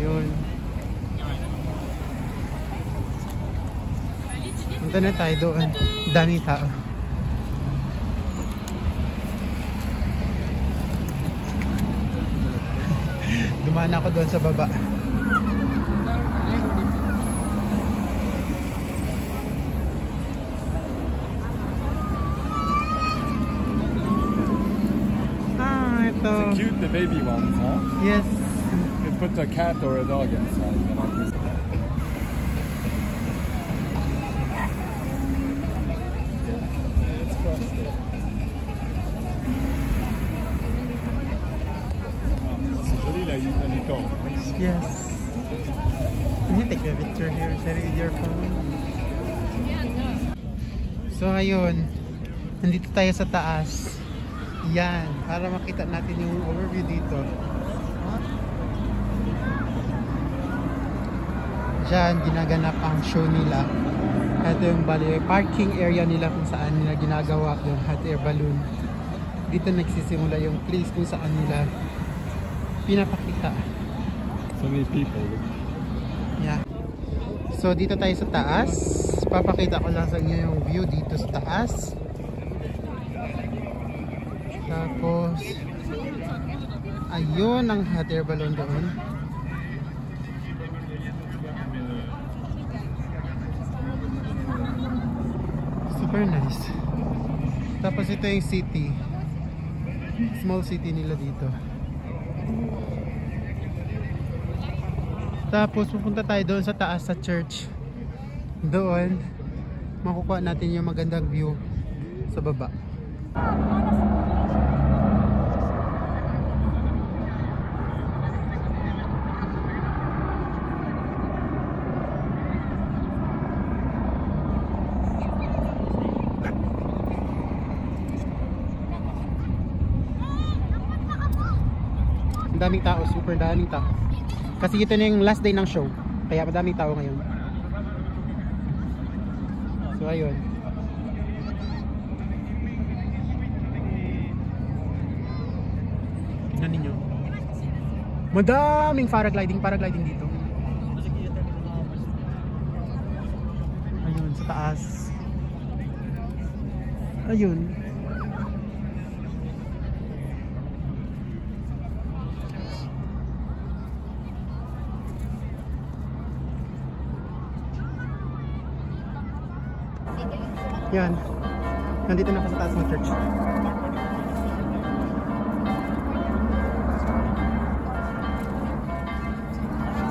Ayun. Punta na tayo doon. Daming tao. Dumaan ako doon sa baba. It's cute, the baby ones, huh? Yes. You could put a cat or a dog inside. Yes. Can you take a picture here? Share with your phone. So ayun, nandito tayo sa taas. Yan, para makita natin yung overview dito. Diyan, ginaganap ang show nila. Ito yung parking area nila kung saan nila ginagawa yung hot air balloon. Dito nagsisimula yung place kung saan nila pinapakita. So many people. Yeah. So dito tayo sa taas. Papakita ko lang sa inyo yung view dito sa taas. Tapos ayun ang hot air balloon doon. Super nice. Tapos ito yung city. Small city nila dito. Tapos pupunta tayo doon sa taas sa church. Doon makukuha natin yung magandang view sa baba. Daming tao, super daming tao. Kasi ito na yung last day ng show. Kaya madaming tao ngayon. So ayun. Tignan ninyo. Madaming paragliding dito. Ayun, sa taas. Ayun. Yan. Nandito na ako sa taas ng church.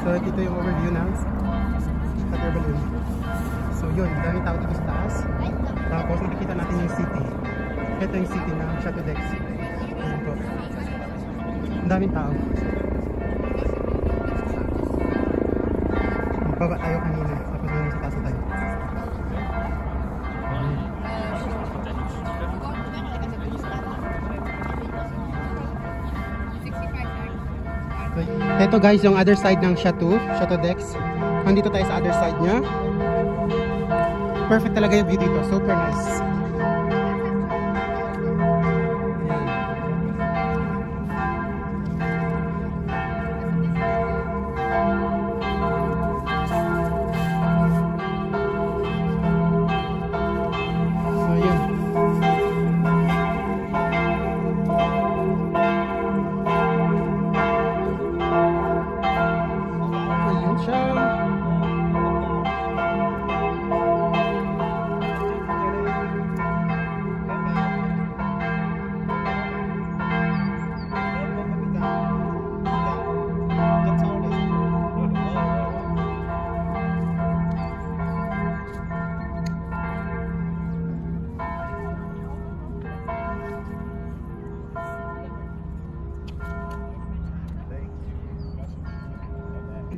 So, dito yung overview ng hot air balloon. So, yun. Daming tao dito sa taas. Tapos, makikita natin yung city. Ito yung city ng Chateau d'Ex. Ayan po. Ang daming tao. Baba tayo kanina. Tapos, yun sa taas na tayo. Ito guys yung other side ng Chateau d'Ex. Nandito tayo sa other side niya. Perfect talaga yung view dito, super nice.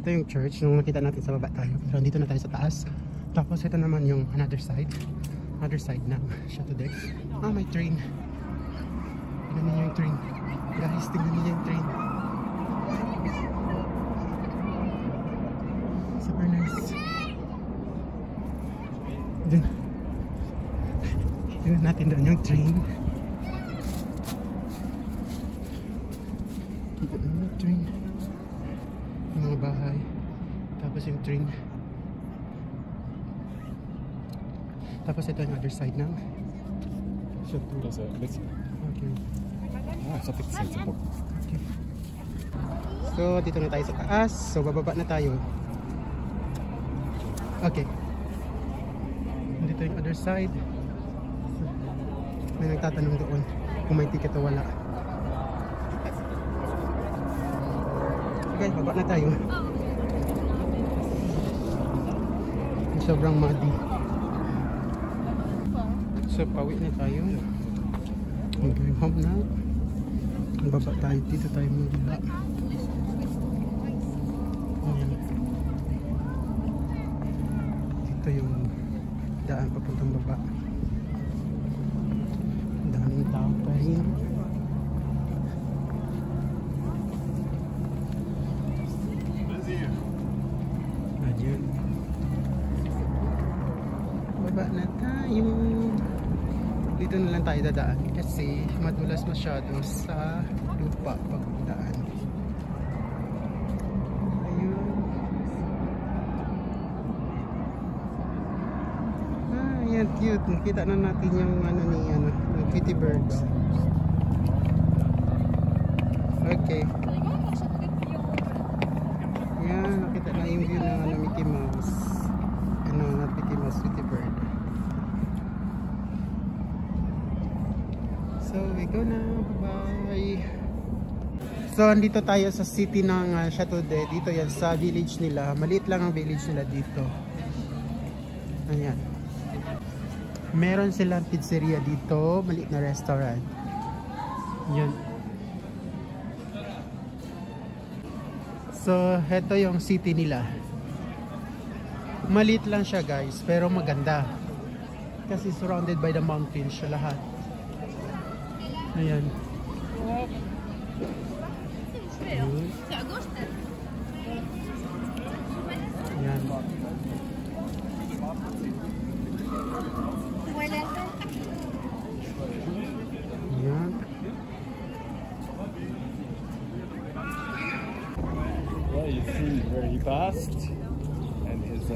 Ito yung church nung nakita natin sa baba tayo. Pero dito na tayo sa taas. Tapos ito naman yung another side ng Chateau d'Ex. Ah, may train. Tingnan niyo yung train. Guys, tingnan niyo yung train. Super nice. Dun. Tingnan natin doon yung train. Tingnan yung train. Yung mga bahay. Tapos yung train. Tapos ito yung other side ng Chateau. Okay. Okay. So, dito na tayo sa taas. So, bababa na tayo. Okay. Dito yung other side. May nagtatanong doon kung may ticket o wala. Okay, baba na tayo. Sobrang muddy. So, pauwi na tayo. I'm going home now. Baba tayo. Dito tayo muna. Ito yung daan papuntang baba. Daming tao pa rin. Ayun. Baba na tayo. Dito na lang tayo dadaan kasi madulas masyado sa lupa pagdaan. Ayun. Yan cute. Nakita na natin yung yung kitty birds. Okay. Yan, nakita na yung view ng Mickey Mouse. Not Mickey Mouse, kitty bird. So, we go na. Bye-bye. So, andito tayo sa city ng Chateau de. Dito yan sa village nila. Maliit lang ang village nila dito. Ayan. Meron silang pizzeria dito. Maliit na restaurant. Yun. So, heto yung city nila. Maliit lang siya guys. Pero maganda. Kasi surrounded by the mountains siya lahat. Ayan. Ayan. Ayan. Well, you see where he passed and his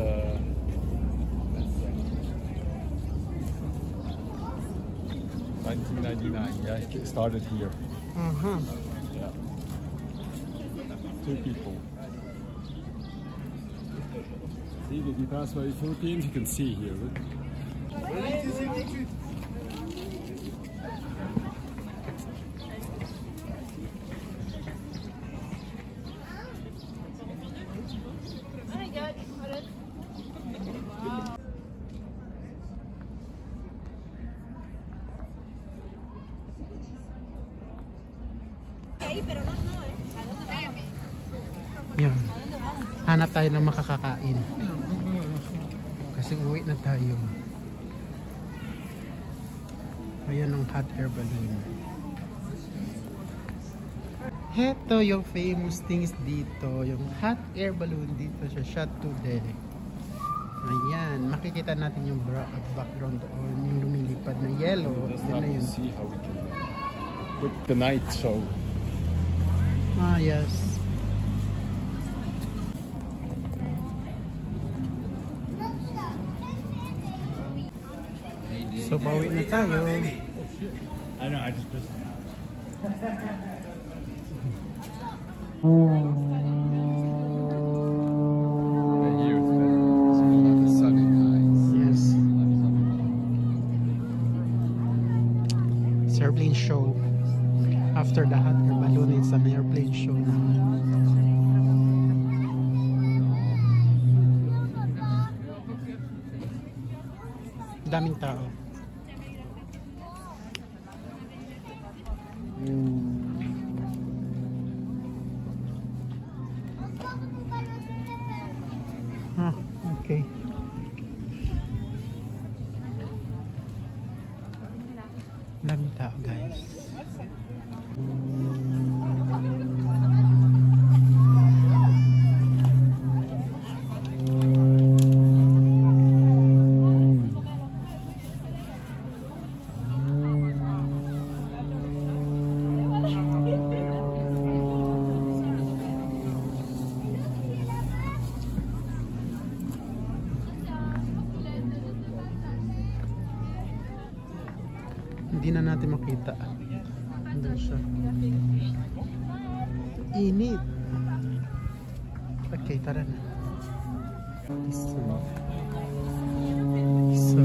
1999, yeah, it started here. Yeah. 2 people. See, if you pass by the Philippines, you can see here. Look. Yan. Hanap tayo ng makakakain. Kasi uwi na tayo. Ayan ang hot air balloon. Heto yung famous things dito. Yung hot air balloon dito sa Chateau de. Ayan. Makikita natin yung background doon. Yung lumilipad na yellow. Yun na yun. See how we can put the night show. Ah, yes. So, bawi na tayo. I know, I just pressed it. Yes. It's airplane show. After the hot air balloon, it's an airplane show now. Daming tao. Okay. Daming tao guys. hindi na natin makita. Andun siya. Init. Okay, tara na. So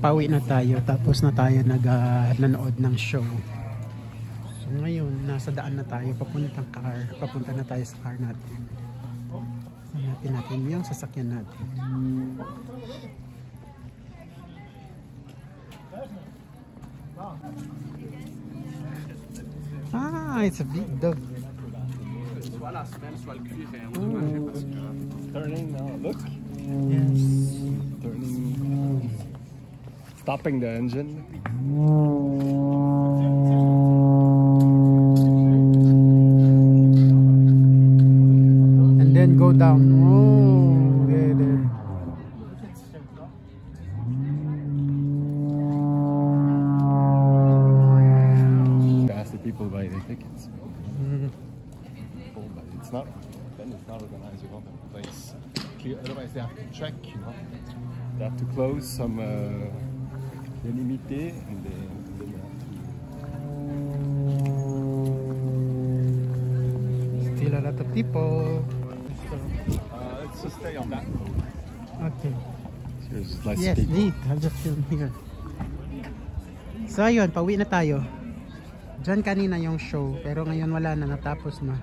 pauwi na tayo, tapos na tayo nanood ng show. So ngayon, nasa daan na tayo, papunta na tayo sa car natin. Hanapin natin yung sasakyan natin. Ah, it's a big dog. Turning now, look. Yes. Turning. Stopping the engine. And then go down. Oh, there. Ask the people buy their tickets. But it's not. Then it's not organized. You want the place clear. Otherwise, they have to check. You know, they have to close some. Limité and then you have to... Still a lot of people. Let's just stay on that road. Okay. There's less yes, people. neat. I'll just film here. So ayun, pauwi na tayo. Diyan kanina yung show, pero ngayon wala na, natapos na.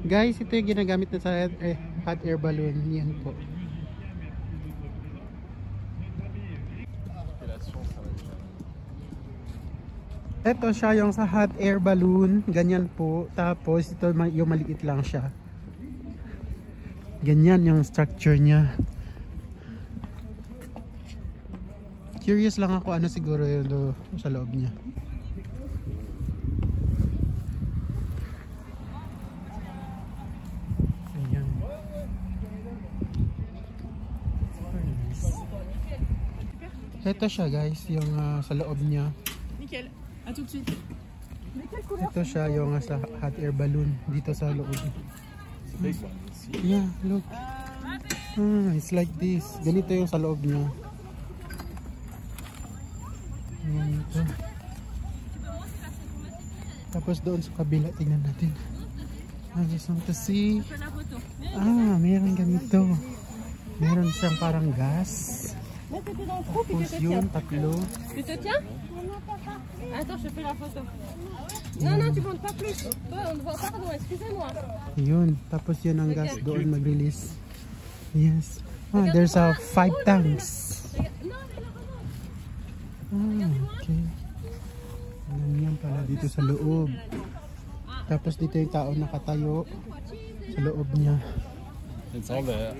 Guys, ito yung ginagamit na sa hot air balloon. Yan po. Ito siya yung sa hot air balloon, ganyan po. Tapos ito yung maliit lang siya. Ganyan yung structure niya. Curious lang ako ano siguro yung sa loob niya. Ayan. Ito siya guys, yung sa loob niya. Ito siya yung sa hot air balloon dito sa loob. Yeah, look. It's like this. Ganito yung sa loob niya. Ganito. Tapos doon sa kabila, tingnan natin. I just want to see. Meron ganito. Meron siyang parang gas. Tapos yun, tatlo. Tu te tiens? Attends, je fais la photo. Non, non, tu montes pas plus. Pardon, excusez-moi. Yun, tapos yun ang gas doon mag-release. Yes. There's 5 tanks. Okay. Ganyan pala dito sa loob. Tapos dito yung tao nakatayo sa loob niya. It's all there.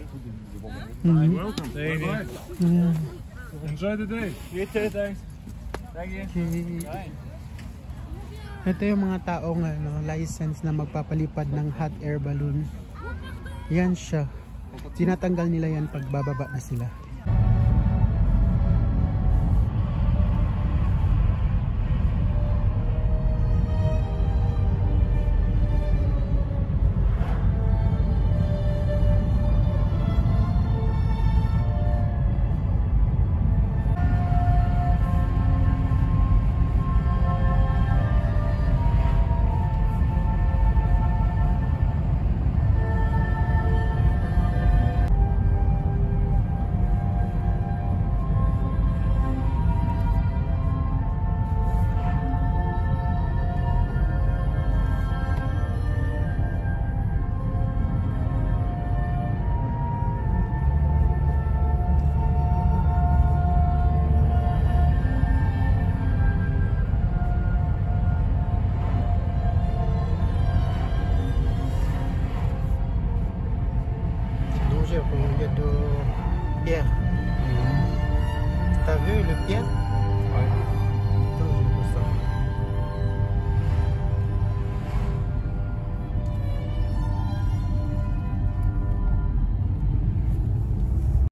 Welcome. Yeah. Enjoy the day. You too, thanks. Thank you. Okay. Ito yung mga taong license na magpapalipad ng hot air balloon. Yan siya. Tinatanggal nila yan pag bababa na sila. Pierre. T'as vu le Pierre?